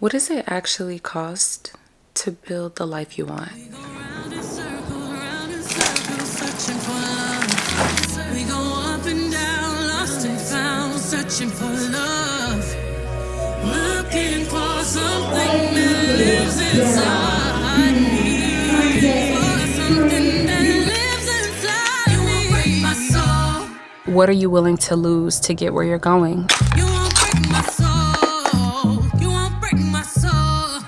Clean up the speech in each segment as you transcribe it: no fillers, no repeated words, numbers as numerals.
What does it actually cost to build the life you want? We go up and down, lost and found, searching for love, looking for something that lives inside me, for something that lives inside me. You won't break my soul. What are you willing to lose to get where you're going? You won't break my soul. You won't break my soul.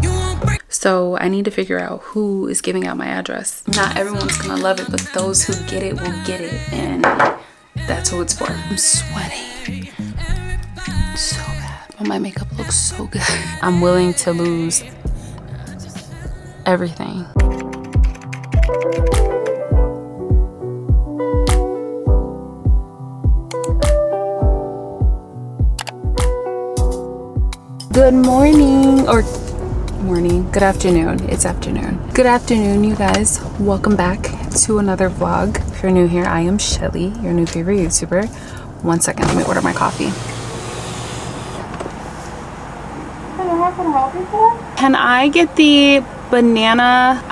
You won't break. So I need to figure out who is giving out my address. Not everyone's gonna love it, but those who get it will get it, and that's who it's for. I'm sweating so bad, but my makeup looks so good. I'm willing to lose everything. Good morning, or morning, good afternoon. It's afternoon. Good afternoon, you guys. Welcome back to another vlog. If you're new here, I am Shelly, your new favorite YouTuber. 1 second, let me order my coffee. Hello, how can I help you today? Can I get the banana,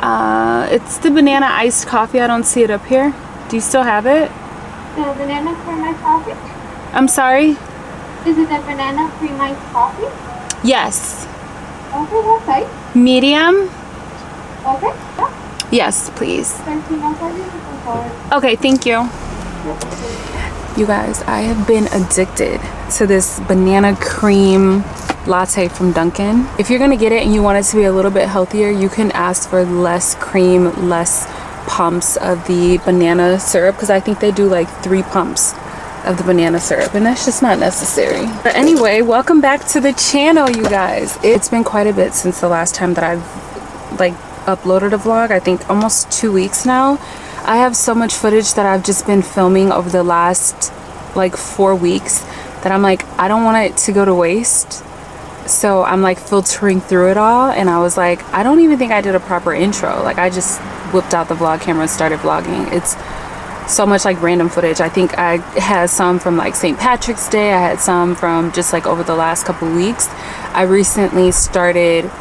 it's the banana iced coffee. I don't see it up here. Do you still have it? The banana cream iced coffee? I'm sorry? Is it the banana cream iced coffee? Yes. Okay, what size? Medium? Okay, yeah. Yes, please. 13 outside, you can forward. Okay, thank you. You guys, I have been addicted to this banana cream latte from Dunkin'. If you're gonna get it and you want it to be a little bit healthier, you can ask for less cream, less pumps of the banana syrup, because I think they do like 3 pumps of the banana syrup, and that's just not necessary. But anyway, welcome back to the channel, you guys. It's been quite a bit since the last time that I've like uploaded a vlog. I think almost 2 weeks now. I have so much footage that I've just been filming over the last like 4 weeks that I'm like, I don't want it to go to waste. So I'm like filtering through it all, and I was like, I don't even think I did a proper intro. Like I just whipped out the vlog camera and started vlogging. It's so much like random footage. I think I had some from like St. Patrick's Day. I had some from just like over the last couple weeks. I recently started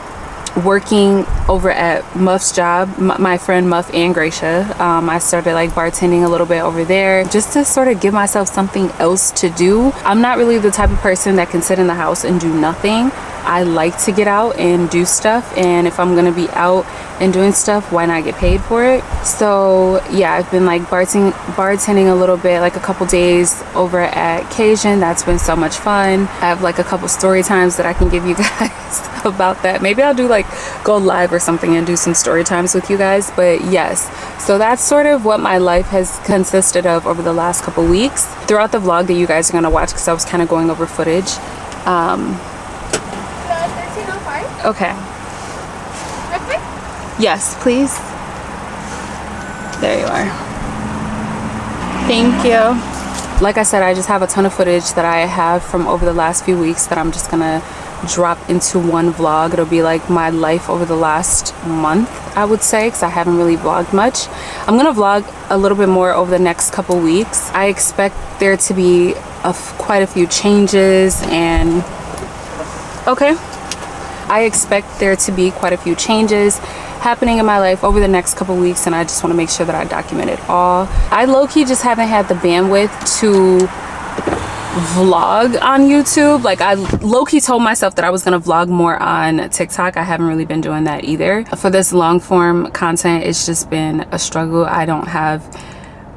working over at Muff's job, my friend Muff and Gracia. I started like bartending a little bit over there just to sort of give myself something else to do. I'm not really the type of person that can sit in the house and do nothing. I like to get out and do stuff, and if I'm gonna be out and doing stuff, why not get paid for it? So yeah, I've been like bartending a little bit, like a couple days over at Cajun. That's been so much fun. I have like a couple story times that I can give you guys about that. Maybe I'll do like go live or something and do some story times with you guys. But yes, so that's sort of what my life has consisted of over the last couple weeks. Throughout the vlog that you guys are gonna watch, because I was kind of going over footage. 1305? Okay. Okay. Yes, please. There you are. Thank you. Like I said, I just have a ton of footage that I have from over the last few weeks that I'm just gonna drop into one vlog. It'll be like my life over the last month, I would say, because I haven't really vlogged much. I'm gonna vlog a little bit more over the next couple weeks. I expect there to be quite a few changes, and okay, I expect there to be quite a few changes happening in my life over the next couple weeks, and I just want to make sure that I document it all. I low-key just haven't had the bandwidth to vlog on YouTube. Like I low-key told myself that I was gonna vlog more on TikTok. I haven't really been doing that either. For this long form content, it's just been a struggle. I don't have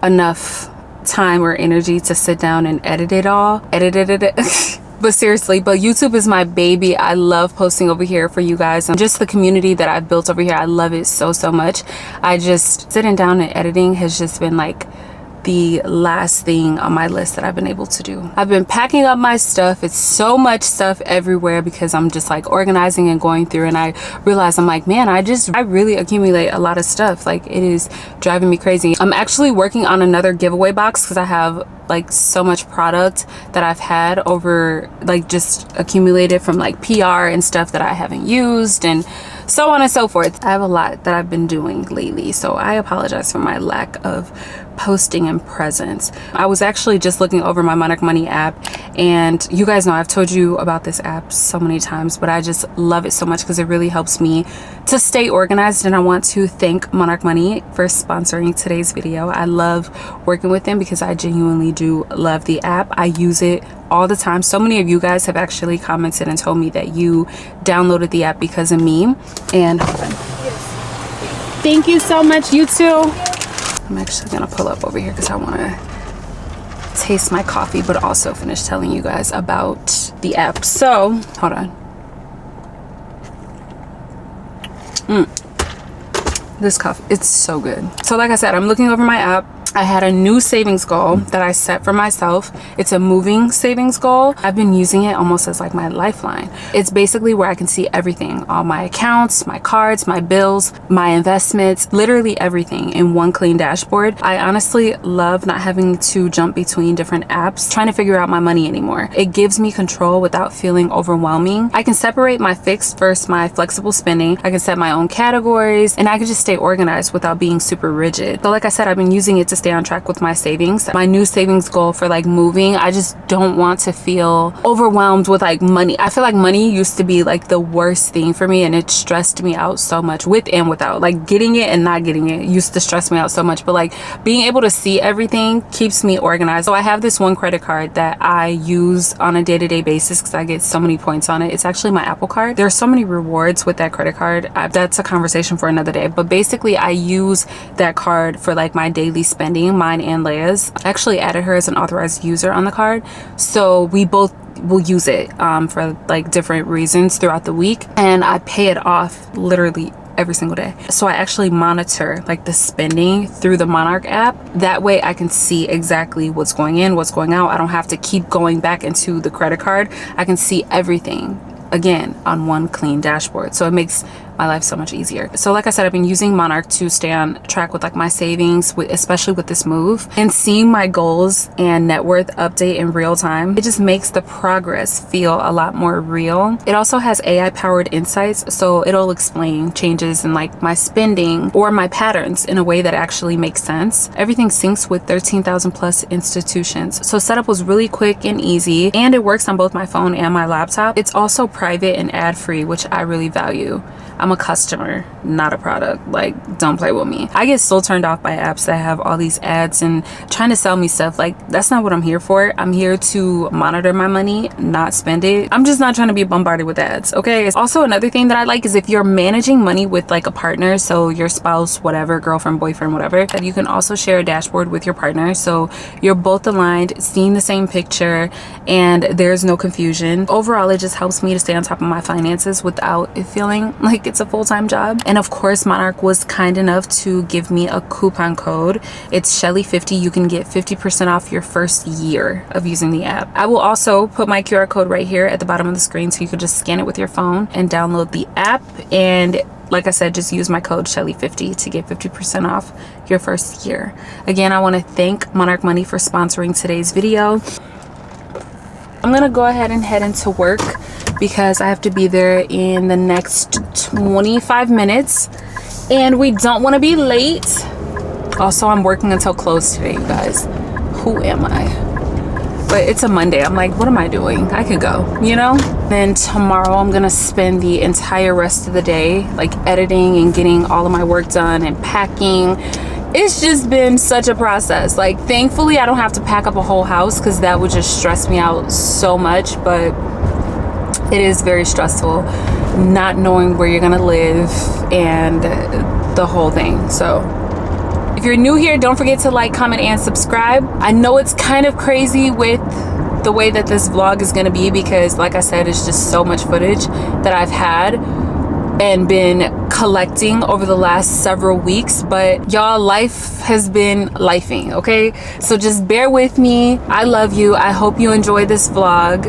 enough time or energy to sit down and edit it all. But seriously, but YouTube is my baby. I love posting over here for you guys, and just the community that I've built over here, I love it so much. I just sitting down and editing has just been like the last thing on my list that I've been able to do. I've been packing up my stuff. It's so much stuff everywhere because I'm just like organizing and going through, and I realize I'm like, man, I really accumulate a lot of stuff. Like it is driving me crazy. I'm actually working on another giveaway box because I have like so much product that I've had over, like just accumulated from like PR and stuff that I haven't used, and so on and so forth. I have a lot that I've been doing lately, so I apologize for my lack of posting and presence. I was actually just looking over my Monarch Money app, and you guys know I've told you about this app so many times, but I just love it so much because it really helps me to stay organized. And I want to thank Monarch Money for sponsoring today's video. I love working with them because I genuinely do love the app. I use it all the time. So many of you guys have actually commented and told me that you downloaded the app because of me. And thank you so much. You too. I'm actually gonna pull up over here because I want to taste my coffee, but also finish telling you guys about the app. So hold on. This coffee, it's so good. So like I said, I'm looking over my app. I had a new savings goal that I set for myself. It's a moving savings goal. I've been using it almost as like my lifeline. It's basically where I can see everything, all my accounts, my cards, my bills, my investments, literally everything in one clean dashboard. I honestly love not having to jump between different apps, trying to figure out my money anymore. It gives me control without feeling overwhelming. I can separate my fixed versus my flexible spending. I can set my own categories, and I can just stay organized without being super rigid. So like I said, I've been using it to stay on track with my savings. My new savings goal for like moving, I just don't want to feel overwhelmed with like money. I feel like money used to be like the worst thing for me, and it stressed me out so much, with and without. Like getting it and not getting it used to stress me out so much, but like being able to see everything keeps me organized. So I have this one credit card that I use on a day-to-day basis because I get so many points on it. It's actually my Apple card. There's so many rewards with that credit card. That's a conversation for another day, but basically I use that card for like my daily spending, mine and Leia's. I actually added her as an authorized user on the card, so we both will use it for like different reasons throughout the week, and I pay it off literally every single day. So I actually monitor like the spending through the Monarch app. That way I can see exactly what's going in, what's going out. I don't have to keep going back into the credit card. I can see everything again on one clean dashboard, so it makes my life so much easier. So like I said, I've been using Monarch to stay on track with like my savings, especially with this move, and seeing my goals and net worth update in real time. It just makes the progress feel a lot more real. It also has AI powered insights, so it'll explain changes in like my spending or my patterns in a way that actually makes sense. Everything syncs with 13,000 plus institutions, so setup was really quick and easy, and it works on both my phone and my laptop. It's also private and ad free, which I really value. I'm a customer, not a product. Like, don't play with me. I get so turned off by apps that have all these ads and trying to sell me stuff. Like, that's not what I'm here for. I'm here to monitor my money, not spend it. I'm just not trying to be bombarded with ads, okay? Also, another thing that I like is if you're managing money with like a partner, so your spouse, whatever, girlfriend, boyfriend, whatever, that you can also share a dashboard with your partner, so you're both aligned, seeing the same picture, and there's no confusion. Overall, it just helps me to stay on top of my finances without it feeling like it's a full-time job. And of course, Monarch was kind enough to give me a coupon code. It's Shelly50. You can get 50% off your first year of using the app. I will also put my QR code right here at the bottom of the screen, so you could just scan it with your phone and download the app. And like I said, just use my code Shelly50 to get 50% off your first year. Again, I want to thank Monarch Money for sponsoring today's video. I'm gonna go ahead and head into work because I have to be there in the next 25 minutes and we don't want to be late. Also, I'm working until close today, you guys. Who am I? But it's a Monday. I'm like, what am I doing? I could go, you know? Then tomorrow I'm gonna spend the entire rest of the day like editing and getting all of my work done and packing. It's just been such a process. Like, thankfully I don't have to pack up a whole house because that would just stress me out so much, but it is very stressful not knowing where you're gonna live and the whole thing. So if you're new here, don't forget to like, comment, and subscribe. I know it's kind of crazy with the way that this vlog is gonna be because, like I said, it's just so much footage that I've had and been collecting over the last several weeks, but y'all, life has been lifing, okay? So just bear with me. I love you. I hope you enjoyed this vlog,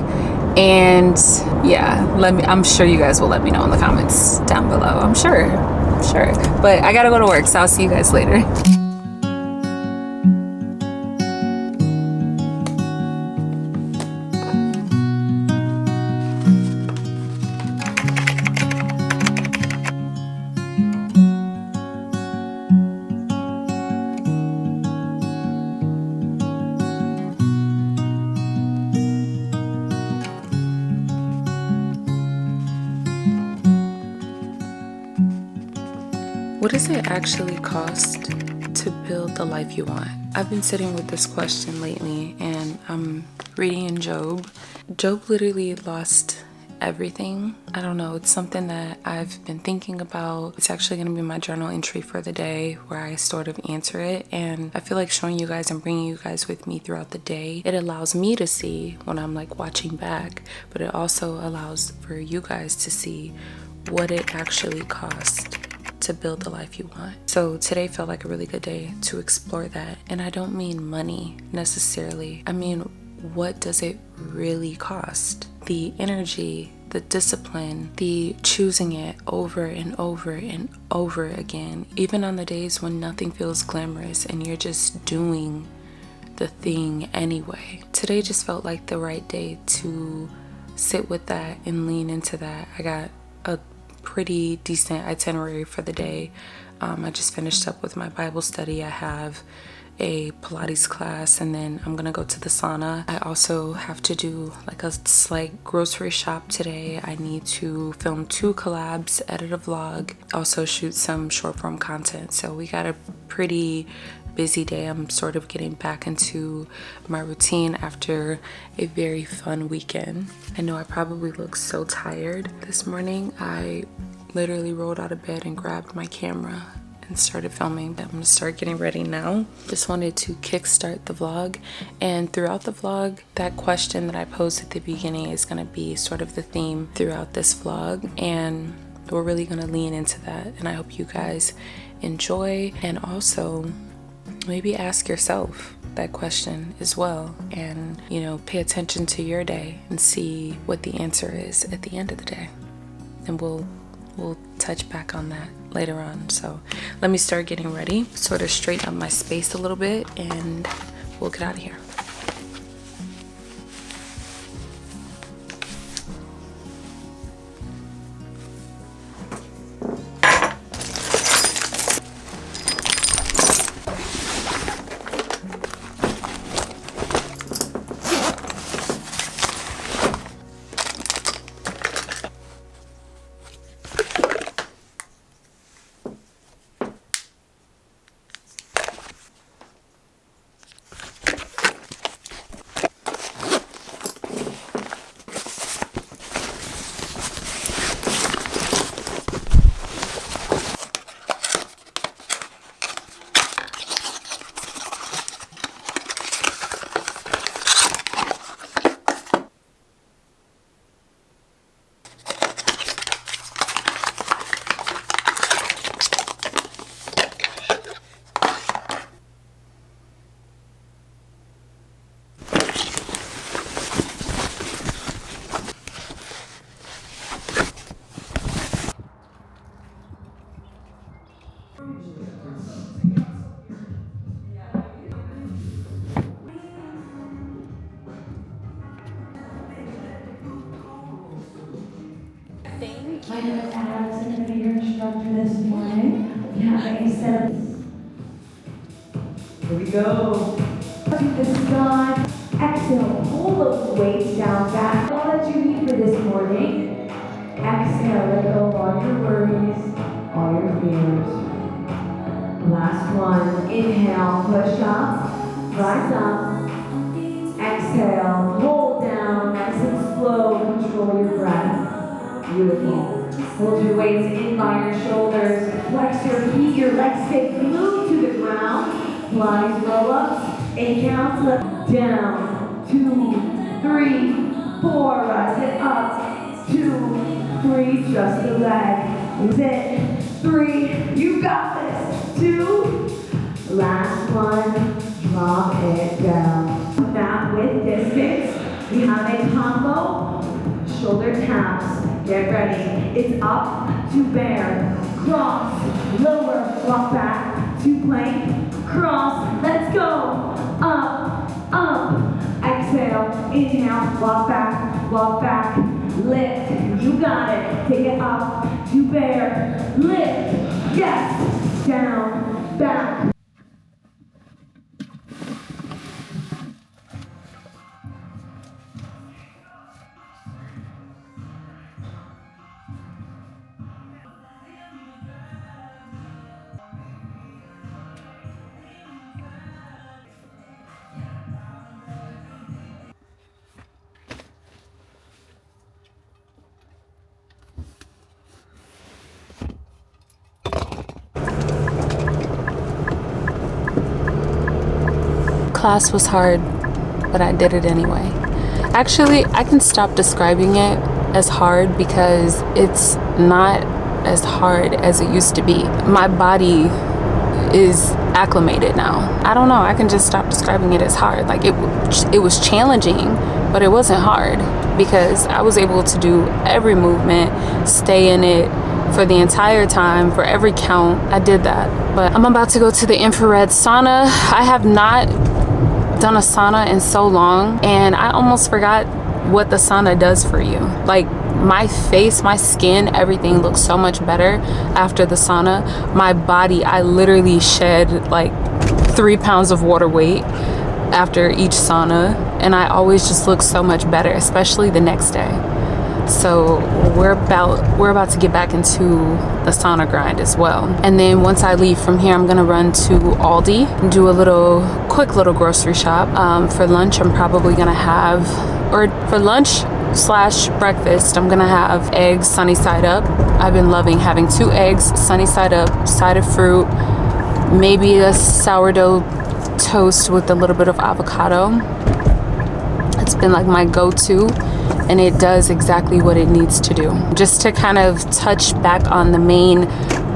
and yeah, I'm sure you guys will let me know in the comments down below. I'm sure, but I gotta go to work, so I'll see you guys later. What does it actually cost to build the life you want? I've been sitting with this question lately, and I'm reading in Job. Job literally lost everything. I don't know, it's something that I've been thinking about. It's actually going to be my journal entry for the day where I sort of answer it, and I feel like showing you guys and bringing you guys with me throughout the day, it allows me to see when I'm like watching back, but it also allows for you guys to see what it actually costs to build the life you want. So today felt like a really good day to explore that, and I don't mean money necessarily. I mean, what does it really cost? The energy, the discipline, the choosing it over and over and over again, even on the days when nothing feels glamorous and you're just doing the thing anyway. Today just felt like the right day to sit with that and lean into that. I got a pretty decent itinerary for the day. I just finished up with my Bible study. I have a Pilates class, and then I'm gonna go to the sauna. I also have to do like a slight grocery shop today. I need to film 2 collabs, edit a vlog, also shoot some short form content. So we got a pretty busy day. I'm sort of getting back into my routine after a very fun weekend. I know I probably look so tired this morning. I literally rolled out of bed and grabbed my camera and started filming. I'm gonna start getting ready now. Just wanted to kickstart the vlog, and throughout the vlog, that question that I posed at the beginning is gonna be sort of the theme throughout this vlog, and we're really gonna lean into that, and I hope you guys enjoy, and also maybe ask yourself that question as well, and you know, pay attention to your day and see what the answer is at the end of the day, and we'll touch back on that later on. So let me start getting ready, sort of straighten up my space a little bit, and we'll get out of here. My name is Alex, and I'm going to be your instructor this morning. We have a set of... Here we go. To the sky. Exhale, pull those weights down back. All that you need for this morning. Exhale, let go of all your worries, all your fears. Last one. Inhale, push up, rise up. Exhale, hold down, nice and slow, control your breath. Beautiful. Hold your weights in by your shoulders. Flex your feet, your legs stay glued to the ground. Pilates roll-ups. 8 counts. Down. 2, 3, 4. Rise it up. 2, 3. Just the leg. Is it? 3. You got this. 2. Last one. Drop it down. Mat with distance. We have a combo. Shoulder taps. Get ready. It's up to bear. Cross. Lower. Walk back. To plank. Cross. Let's go. Up. Up. Exhale. Inhale. Walk back. Walk back. Lift. You got it. Take it up. To bear. Lift. Yes. Down. Back. class was hard, but I did it anyway. Actually, I can stop describing it as hard because it's not as hard as it used to be. My body is acclimated now. I don't know, I can just stop describing it as hard. Like it was challenging, but it wasn't hard because I was able to do every movement, stay in it for the entire time, for every count. I did that. But I'm about to go to the infrared sauna. I have not done a sauna in so long, and I almost forgot what the sauna does for you. Like my face, my skin, everything looks so much better after the sauna. My body, I literally shed like 3 pounds of water weight after each sauna, and I always just look so much better, especially the next day. So we're about to get back into the sauna grind as well. And then once I leave from here, I'm gonna run to Aldi and do a quick little grocery shop. For lunch, I'm probably gonna have, or for lunch / breakfast, I'm gonna have eggs sunny side up. I've been loving having 2 eggs sunny side up, side of fruit, maybe a sourdough toast with a little bit of avocado. It's been like my go-to, and it does exactly what it needs to do. Just to kind of touch back on the main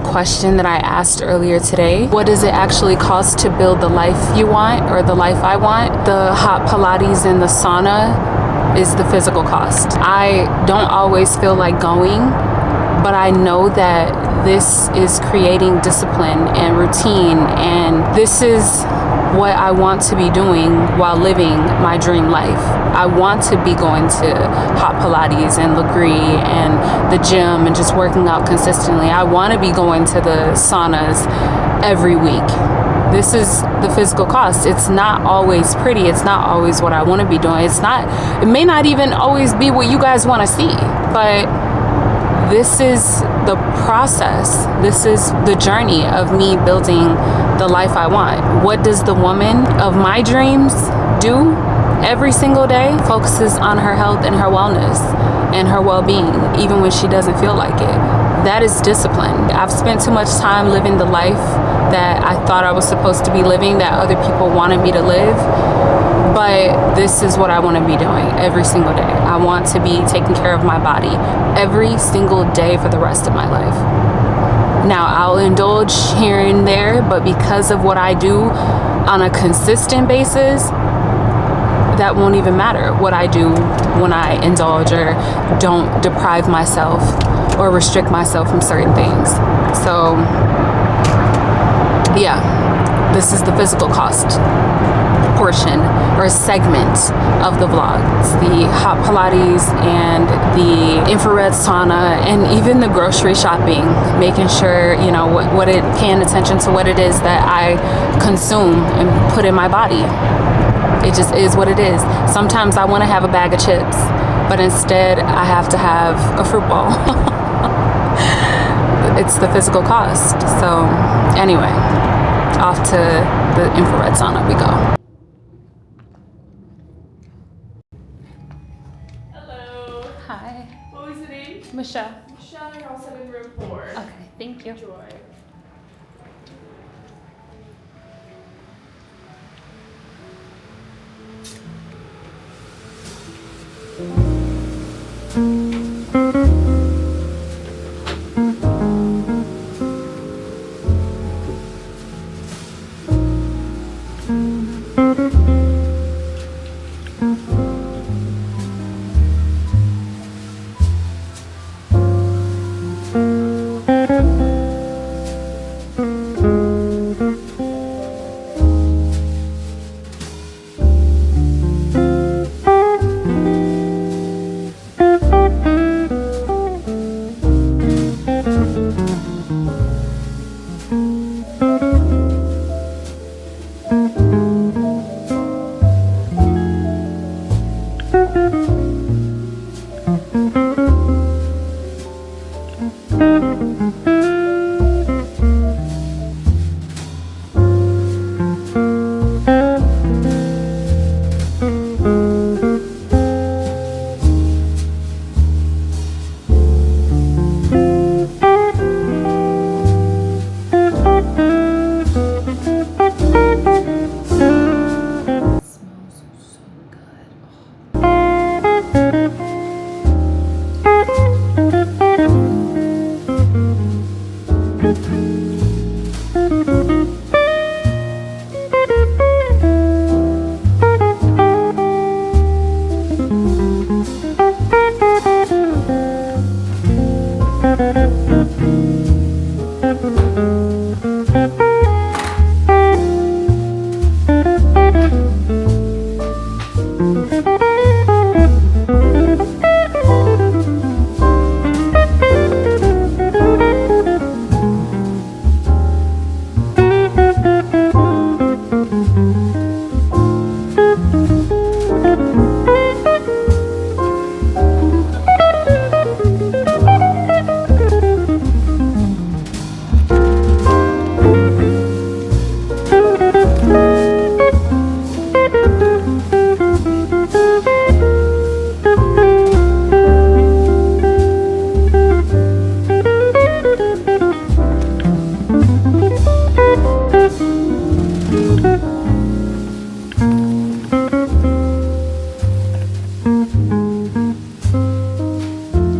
question that I asked earlier today, what does it actually cost to build the life you want, or the life I want? The hot Pilates and the sauna is the physical cost. I don't always feel like going, but I know that this is creating discipline and routine, and this is what I want to be doing while living my dream life. I want to be going to hot Pilates and Legree and the gym and just working out consistently. I want to be going to the saunas every week. This is the physical cost. It's not always pretty. It's not always what I want to be doing. It may not even always be what you guys want to see, but this is the process. This is the journey of me building the life I want. What does the woman of my dreams do every single day? Focuses on her health and her wellness and her well-being, even when she doesn't feel like it. That is discipline. I've spent too much time living the life that I thought I was supposed to be living, that other people wanted me to live. But this is what I want to be doing every single day. I want to be taking care of my body every single day for the rest of my life. Now, I'll indulge here and there, but because of what I do on a consistent basis, that won't even matter what I do when I indulge or don't deprive myself or restrict myself from certain things. So, yeah, this is the physical cost portion or segment of the vlog. It's the hot Pilates and the infrared sauna, and even the grocery shopping, making sure, you know, paying attention to what it is that I consume and put in my body. It just is what it is. Sometimes I want to have a bag of chips, but instead I have to have a fruit bowl. It's the physical cost. So anyway, off to the infrared sauna we go. Hi. What was the name? Michelle. Michelle, you're all set in room 4. Okay, thank you. Enjoy.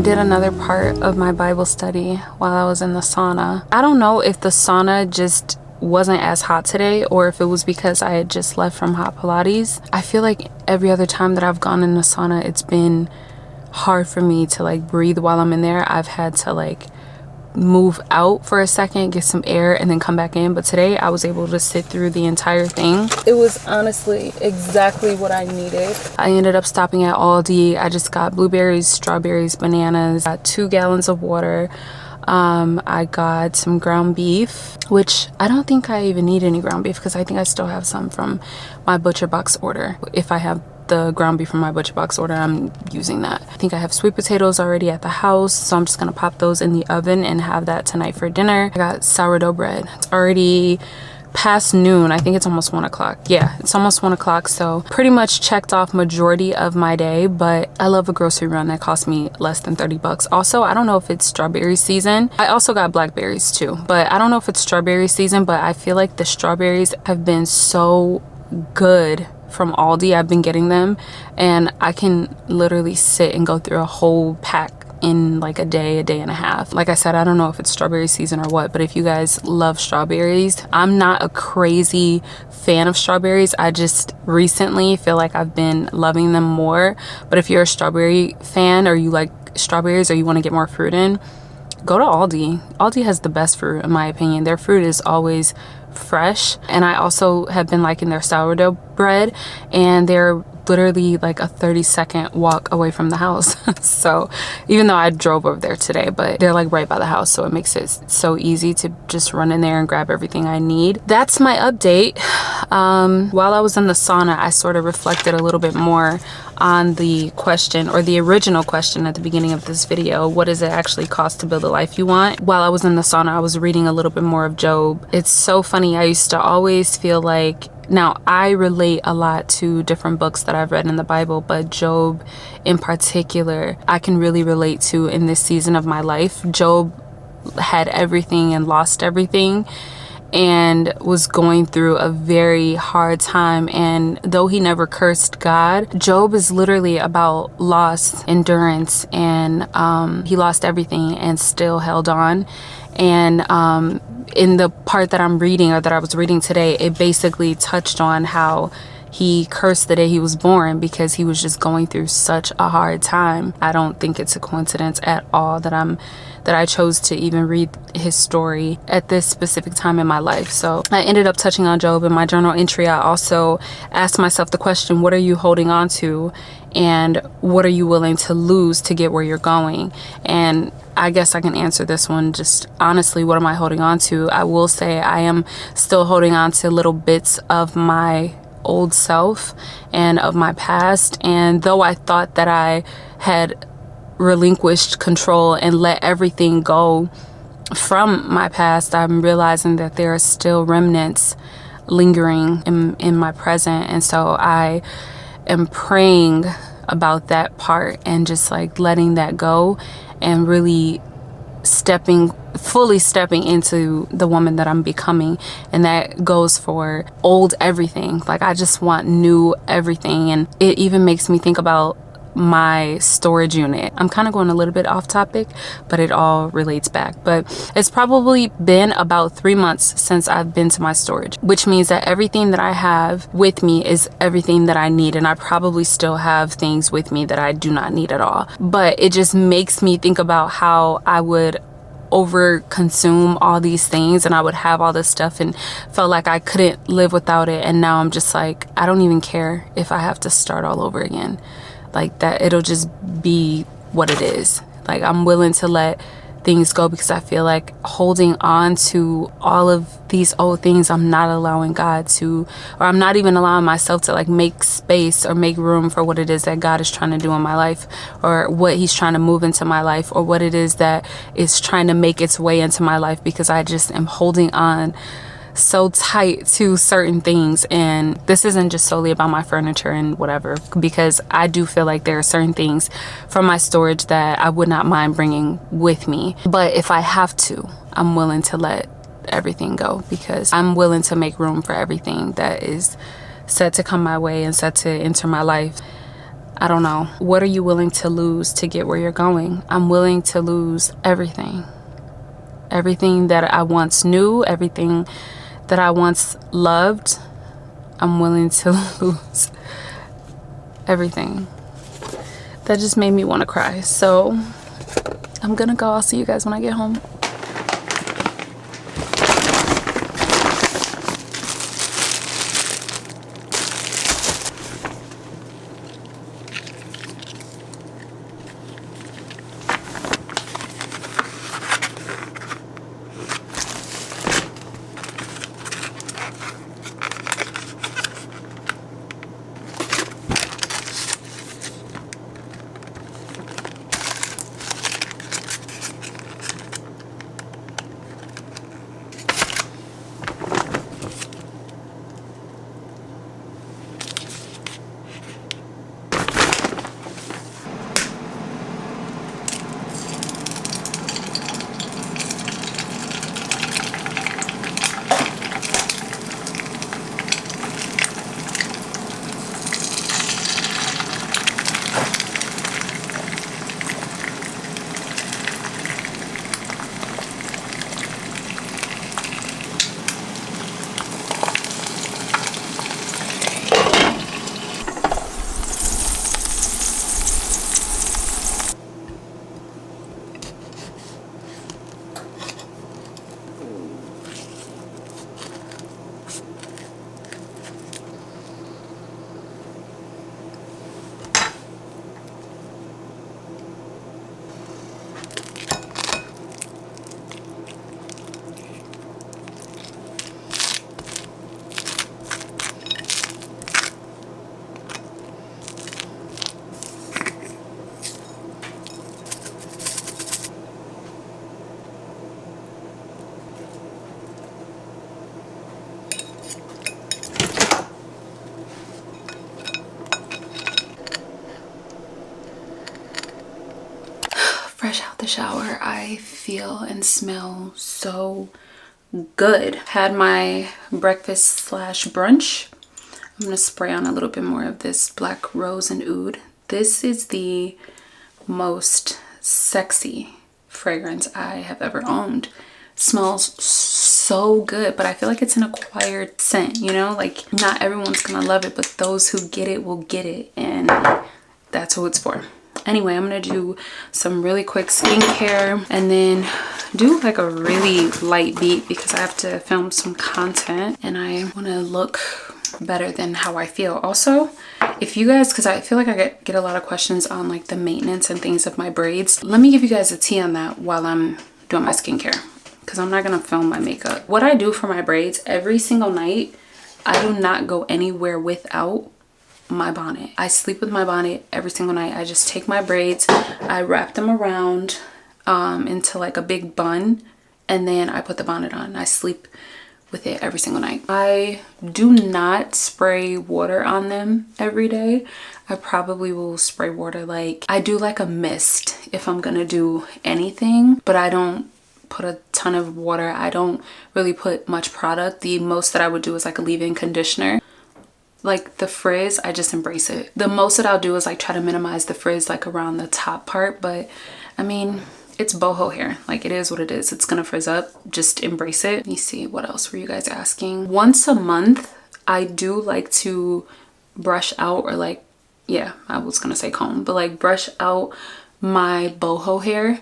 Did another part of my Bible study while I was in the sauna. I don't know if the sauna just wasn't as hot today or if it was because I had just left from hot Pilates. I feel like every other time that I've gone in the sauna, it's been hard for me to like breathe while I'm in there. I've had to like move out for a second, get some air, and then come back in. But today I was able to sit through the entire thing. It was honestly exactly what I needed. I ended up stopping at Aldi. I just got blueberries, strawberries, bananas, got 2 gallons of water. I got some ground beef, which I don't think I even need any ground beef because I think I still have some from my butcher box order. If I have the ground beef from my butcher box order, I'm using that. I think I have sweet potatoes already at the house, so I'm just gonna pop those in the oven and have that tonight for dinner. I got sourdough bread. It's already past noon. I think it's almost 1 o'clock. Yeah, it's almost 1 o'clock, so pretty much checked off majority of my day. But I love a grocery run that cost me less than 30 bucks. Also, I don't know if it's strawberry season. I also got blackberries too, but I don't know if it's strawberry season, but I feel like the strawberries have been so good from Aldi. I've been getting them and I can literally sit and go through a whole pack in like a day and a half. Like I said, I don't know if it's strawberry season or what, but if you guys love strawberries, I'm not a crazy fan of strawberries. I just recently feel like I've been loving them more. But if you're a strawberry fan or you like strawberries or you want to get more fruit in, go to Aldi. Aldi has the best fruit in my opinion. Their fruit is always fresh, and I also have been liking their sourdough bread, and they're literally like a 30-second walk away from the house. So even though I drove over there today, but they're like right by the house, so it makes it so easy to just run in there and grab everything I need. That's my update. While I was in the sauna, I sort of reflected a little bit more on the question, or the original question at the beginning of this video: what does it actually cost to build the life you want? While I was in the sauna, I was reading a little bit more of Job. It's so funny. I used to always feel like, now I relate a lot to different books that I've read in the Bible, but Job in particular, I can really relate to in this season of my life. Job had everything and lost everything and was going through a very hard time, and though he never cursed God, Job is literally about loss, endurance, and he lost everything and still held on. And in the part that I'm reading, or that I was reading today, it basically touched on how he cursed the day he was born because he was just going through such a hard time. I don't think it's a coincidence at all that I chose to even read his story at this specific time in my life. So I ended up touching on Job in my journal entry. I also asked myself the question, what are you holding on to, and what are you willing to lose to get where you're going? And I guess I can answer this one just honestly. What am I holding on to? I will say I am still holding on to little bits of my old self and of my past. And though I thought that I had relinquished control and let everything go from my past, I'm realizing that there are still remnants lingering in my present. And so I am praying about that part and just like letting that go and really fully stepping into the woman that I'm becoming. And that goes for old everything. Like I just want new everything. And it even makes me think about my storage unit. I'm kind of going a little bit off topic, but it all relates back. But it's probably been about 3 months since I've been to my storage, which means that everything that I have with me is everything that I need. And I probably still have things with me that I do not need at all. But it just makes me think about how I would over consume all these things, and I would have all this stuff and felt like I couldn't live without it. And now I'm just like, I don't even care if I have to start all over again. Like that, it'll just be what it is. Like, I'm willing to let things go, because I feel like holding on to all of these old things, I'm not allowing God to, or I'm not even allowing myself to like make space or make room for what it is that God is trying to do in my life, or what he's trying to move into my life, or what it is that is trying to make its way into my life, because I just am holding on so tight to certain things. And this isn't just solely about my furniture and whatever, because I do feel like there are certain things from my storage that I would not mind bringing with me, but if I have to, I'm willing to let everything go, because I'm willing to make room for everything that is set to come my way and set to enter my life. I don't know, what are you willing to lose to get where you're going? I'm willing to lose everything that I once knew, everything that I once loved. I'm willing to lose everything. That just made me want to cry. So I'm gonna go. I'll see you guys when I get home. Fresh out the shower, I feel and smell so good. Had my breakfast slash brunch. I'm gonna spray on a little bit more of this black rose and oud. This is the most sexy fragrance I have ever owned. Smells so good, but I feel like it's an acquired scent, you know? Like, not everyone's gonna love it, but those who get it will get it, and that's who it's for. Anyway, I'm gonna do some really quick skincare and then do like a really light beat, because I have to film some content and I want to look better than how I feel. Also, if you guys, because I feel like I get a lot of questions on like the maintenance and things of my braids, let me give you guys a tea on that while I'm doing my skincare, because I'm not gonna film my makeup. What I do for my braids every single night, I do not go anywhere without my bonnet. I sleep with my bonnet every single night. I just take my braids, I wrap them around into like a big bun, and then I put the bonnet on. I sleep with it every single night. I do not spray water on them every day. I probably will spray water, like I do like a mist if I'm gonna do anything, but I don't put a ton of water. I don't really put much product. The most that I would do is like a leave-in conditioner. Like the frizz, I just embrace it. The most that I'll do is like try to minimize the frizz like around the top part, but I mean, it's boho hair. Like, it is what it is. It's gonna frizz up. Just embrace it. Let me see, what else were you guys asking? Once a month, I do like to brush out, or like, yeah, I was gonna say comb, but like brush out my boho hair.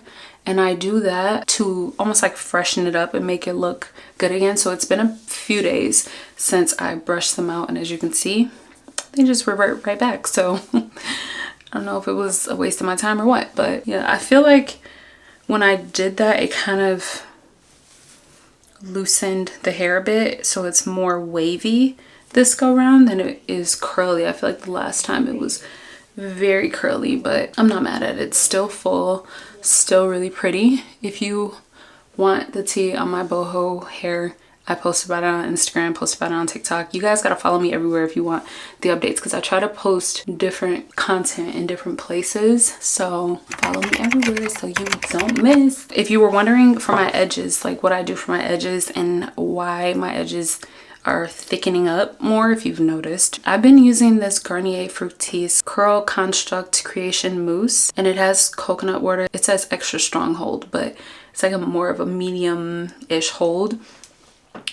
And I do that to almost like freshen it up and make it look good again. So it's been a few days since I brushed them out, and as you can see, they just revert right back. So I don't know if it was a waste of my time or what, but yeah, I feel like when I did that, it kind of loosened the hair a bit, so it's more wavy this go round than it is curly. I feel like the last time it was very curly, but I'm not mad at it. It's still full, still really pretty. If you want the tea on my boho hair, I post about it on Instagram, post about it on TikTok. You guys gotta follow me everywhere if you want the updates, because I try to post different content in different places. So follow me everywhere so you don't miss. If you were wondering for my edges, like what I do for my edges and why my edges are thickening up more, if you've noticed, I've been using this Garnier Fructis Curl Construct Creation Mousse, and it has coconut water. It says extra strong hold, but it's like a more of a medium-ish hold.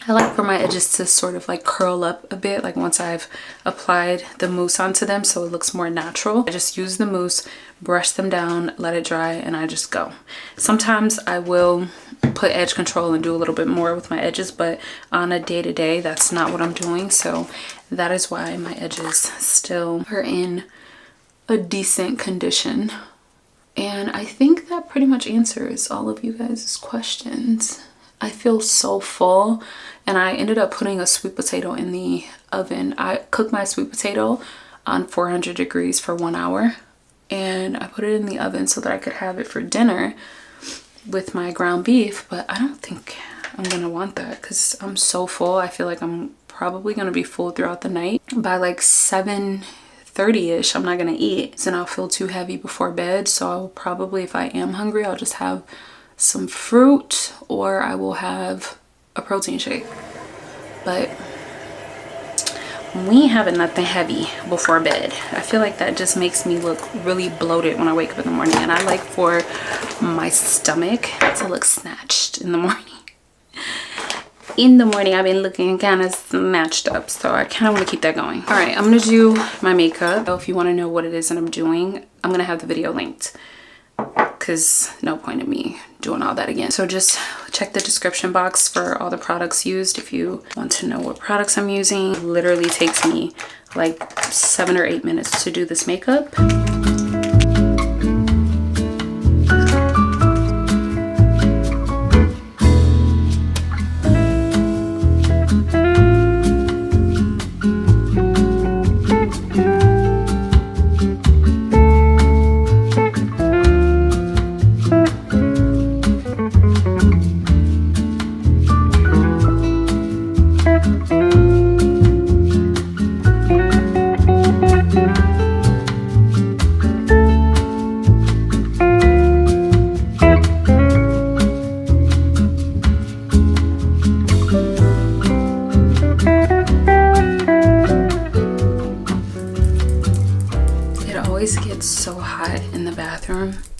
I like for my edges to sort of like curl up a bit, like once I've applied the mousse onto them, so it looks more natural. I just use the mousse, brush them down, let it dry, and I just go. Sometimes I will put edge control and do a little bit more with my edges, but on a day-to-day, that's not what I'm doing. So that is why my edges still are in a decent condition. And I think that pretty much answers all of you guys' questions. I feel so full, and I ended up putting a sweet potato in the oven. I cooked my sweet potato on 400 degrees for 1 hour, and I put it in the oven so that I could have it for dinner with my ground beef, but I don't think I'm gonna want that because I'm so full. I feel like I'm probably gonna be full throughout the night. By like 7:30ish, I'm not gonna eat, so then I'll feel too heavy before bed. So I'll probably, if I am hungry, I'll just have some fruit, or I will have a protein shake. But we ain't having nothing heavy before bed. I feel like that just makes me look really bloated when I wake up in the morning, and I like for my stomach to look snatched in the morning. In the morning, I've been looking kind of snatched up, so I kind of want to keep that going. All right, I'm gonna do my makeup. So if you want to know what it is that I'm doing, I'm gonna have the video linked, because no point in me doing all that again. So just check the description box for all the products used if you want to know what products I'm using. It literally takes me like 7 or 8 minutes to do this makeup.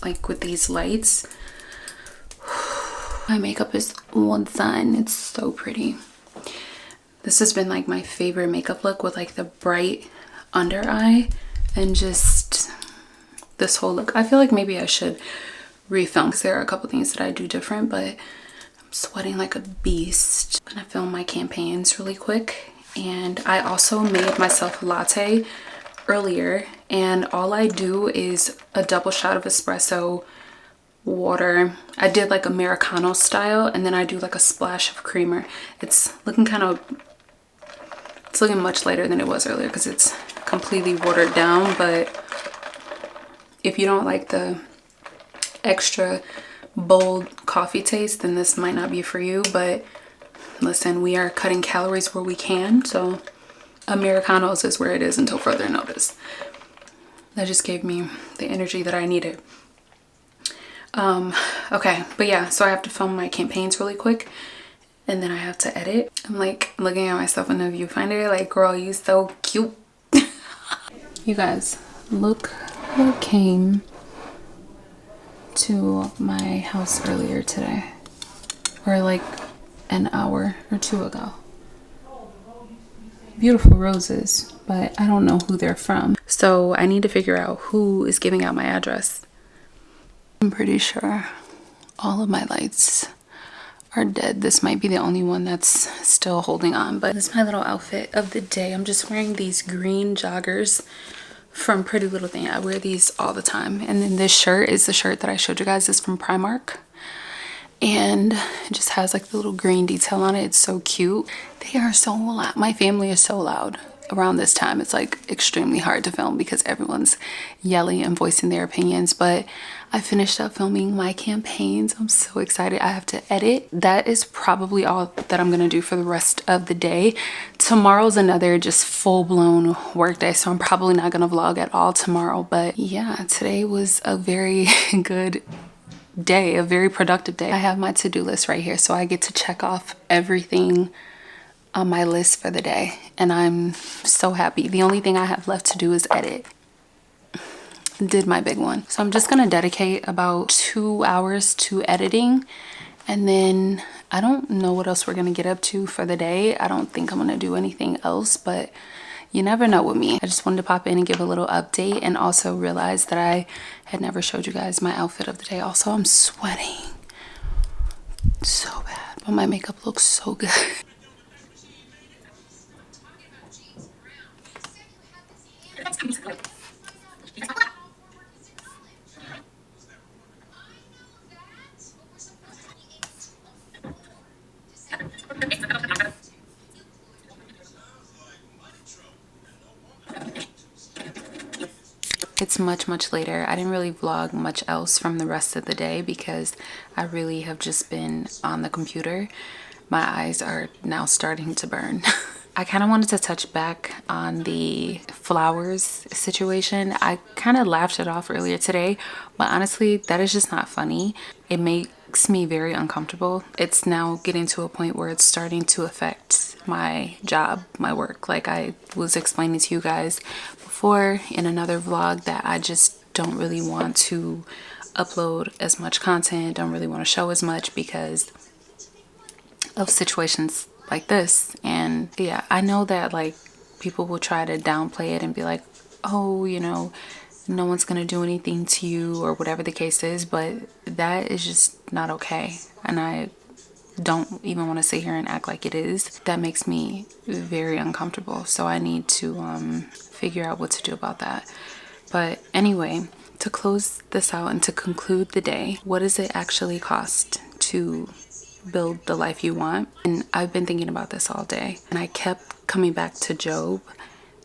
Like with these lights, my makeup is all done. It's so pretty. This has been like my favorite makeup look, with like the bright under eye and just this whole look. I feel like maybe I should refilm, because there are a couple things that I do different, but I'm sweating like a beast. I'm gonna film my campaigns really quick. And I also made myself a latte earlier, and all I do is a double shot of espresso, water. I did like Americano style, and then I do like a splash of creamer. It's looking much lighter than it was earlier because it's completely watered down, but if you don't like the extra bold coffee taste, then this might not be for you. But listen, we are cutting calories where we can, so Americanos is where it is until further notice. That just gave me the energy that I needed. Okay, but yeah, so I have to film my campaigns really quick, and then I have to edit. I'm like looking at myself in the viewfinder like, girl, you so cute. You guys, look what came to my house earlier today, or like an hour or two ago. Beautiful roses, but I don't know who they're from. So I need to figure out who is giving out my address. I'm pretty sure All of my lights are dead. This might be the only one that's still holding on, but this is my little outfit of the day. I'm just wearing these green joggers from Pretty Little Thing. I wear these all the time. And then this shirt is the shirt that I showed you guys. It's from Primark. And it just has like the little green detail on it. It's so cute. They are so loud. My family is so loud. Around this time, it's like extremely hard to film because everyone's yelling and voicing their opinions. But I finished up filming my campaigns. I'm so excited. I have to edit. That is probably all that I'm gonna do for the rest of the day. Tomorrow's another just full-blown work day, so I'm probably not gonna vlog at all tomorrow. But yeah, today was a very good day, a very productive day. I have my to-do list right here, so I get to check off everything on my list for the day, and I'm so happy. The only thing I have left to do is edit. Did my big one. So I'm just gonna dedicate about 2 hours to editing, and then I don't know what else we're gonna get up to for the day. I don't think I'm gonna do anything else, but you never know with me. I just wanted to pop in and give a little update, and also realize that I had never showed you guys my outfit of the day. Also, I'm sweating so bad, but my makeup looks so good. It's much later. I didn't really vlog much else from the rest of the day because I really have just been on the computer. My eyes are now starting to burn. I kind of wanted to touch back on the flowers situation. I kind of laughed it off earlier today, but honestly, that is just not funny. It makes me very uncomfortable. It's now getting to a point where it's starting to affect my job, my work. Like I was explaining to you guys before in another vlog, that I just don't really want to upload as much content, don't really want to show as much because of situations like this. And yeah, I know that like people will try to downplay it and be like, oh, you know, no one's gonna do anything to you or whatever the case is, but that is just not okay. And I don't even want to sit here and act like it is. That makes me very uncomfortable, so I need to figure out what to do about that. But anyway, to close this out and to conclude the day, what does it actually cost to build the life you want? And I've been thinking about this all day, and I kept coming back to Job.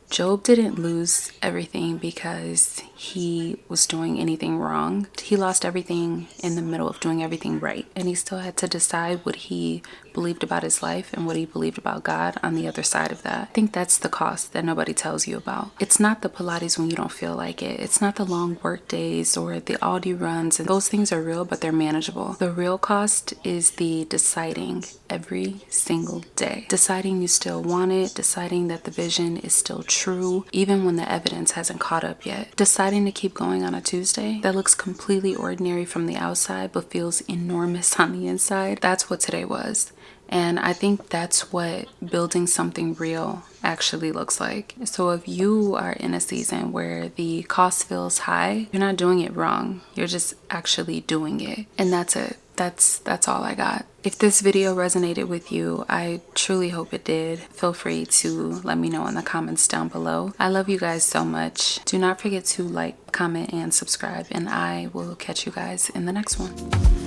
Job didn't lose everything because he was doing anything wrong. He lost everything in the middle of doing everything right, and he still had to decide what he believed about his life and what he believed about God on the other side of that. I think that's the cost that nobody tells you about. It's not the Pilates when you don't feel like it. It's not the long work days or the Aldi runs, and those things are real, but they're manageable. The real cost is the deciding every single day. Deciding you still want it, deciding that the vision is still true, even when the evidence hasn't caught up yet. Deciding to keep going on a Tuesday that looks completely ordinary from the outside but feels enormous on the inside. That's what today was. And I think that's what building something real actually looks like. So if you are in a season where the cost feels high, you're not doing it wrong. You're just actually doing it. And that's it. That's all I got. If this video resonated with you, I truly hope it did. Feel free to let me know in the comments down below. I love you guys so much. Do not forget to like, comment, and subscribe, and I will catch you guys in the next one.